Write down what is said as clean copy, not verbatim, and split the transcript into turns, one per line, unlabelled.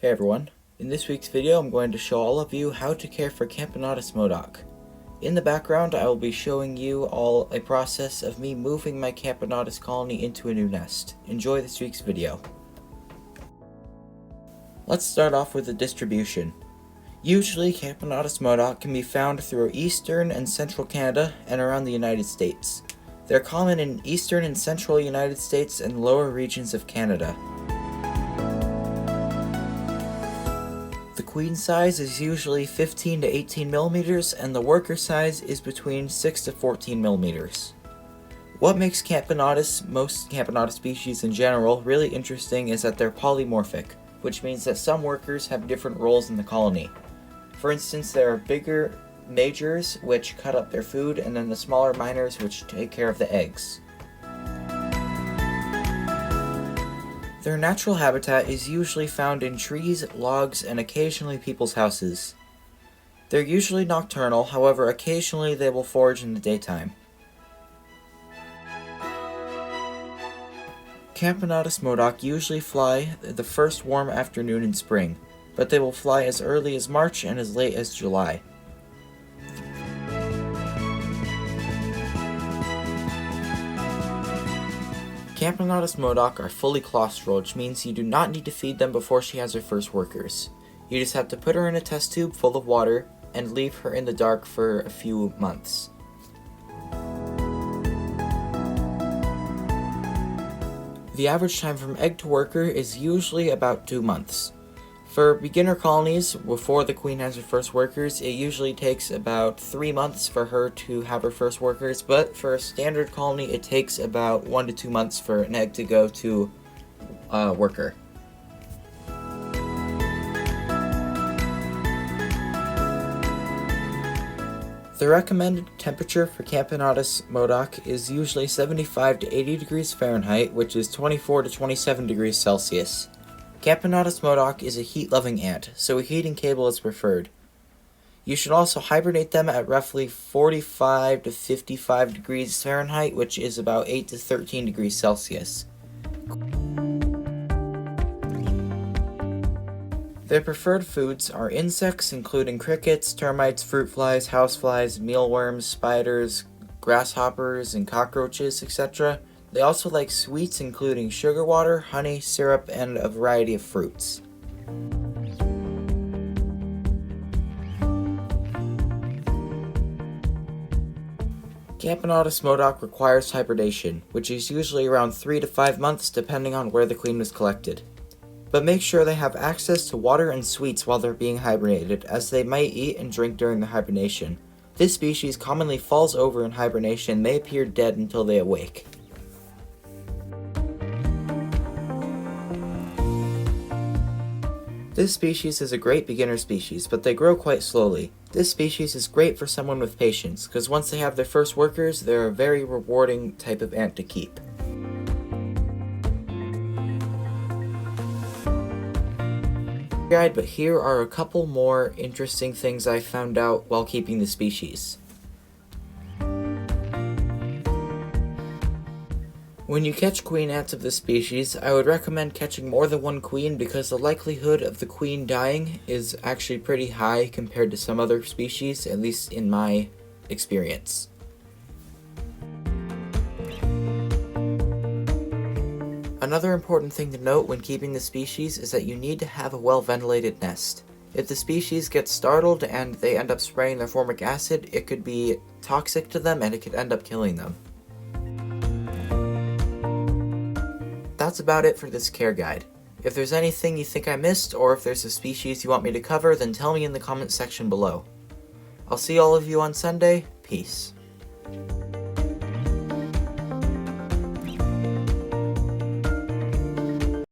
Hey everyone, in this week's video I'm going to show all of you how to care for Camponotus Modoc. In the background I will be showing you all a process of me moving my Camponotus colony into a new nest. Enjoy this week's video. Let's start off with the distribution. Usually Camponotus Modoc can be found through eastern and central Canada and around the United States. They're common in eastern and central United States and lower regions of Canada. The queen size is usually 15 to 18 millimeters, and the worker size is between 6 to 14 millimeters. What makes Camponotus, most Camponotus species in general, really interesting is that they're polymorphic, which means that some workers have different roles in the colony. For instance, there are bigger majors, which cut up their food, and then the smaller minors, which take care of the eggs. Their natural habitat is usually found in trees, logs, and occasionally people's houses. They're usually nocturnal, however occasionally they will forage in the daytime. Camponotus Modoc usually fly the first warm afternoon in spring, but they will fly as early as March and as late as July. Camponotus Modoc are fully claustral, which means you do not need to feed them before she has her first workers. You just have to put her in a test tube full of water and leave her in the dark for a few months. The average time from egg to worker is usually about 2 months. For beginner colonies, before the queen has her first workers, it usually takes about 3 months for her to have her first workers, but for a standard colony, it takes about 1 to 2 months for an egg to go to a worker. The recommended temperature for Camponotus Modoc is usually 75 to 80 degrees Fahrenheit, which is 24 to 27 degrees Celsius. Camponotus Modoc is a heat-loving ant, so a heating cable is preferred. You should also hibernate them at roughly 45 to 55 degrees Fahrenheit, which is about 8 to 13 degrees Celsius. Their preferred foods are insects, including crickets, termites, fruit flies, houseflies, mealworms, spiders, grasshoppers, and cockroaches, etc. They also like sweets, including sugar water, honey, syrup, and a variety of fruits. Camponotus Modoc requires hibernation, which is usually around 3 to 5 months depending on where the queen was collected. But make sure they have access to water and sweets while they're being hibernated, as they might eat and drink during the hibernation. This species commonly falls over in hibernation and may appear dead until they awake. This species is a great beginner species, but they grow quite slowly. This species is great for someone with patience, because once they have their first workers, they're a very rewarding type of ant to keep. But here are a couple more interesting things I found out while keeping the species. When you catch queen ants of this species, I would recommend catching more than one queen because the likelihood of the queen dying is actually pretty high compared to some other species, at least in my experience. Another important thing to note when keeping the species is that you need to have a well-ventilated nest. If the species gets startled and they end up spraying their formic acid, it could be toxic to them and it could end up killing them. That's about it for this care guide. If there's anything you think I missed, or if there's a species you want me to cover, then tell me in the comment section below. I'll see all of you on Sunday. Peace.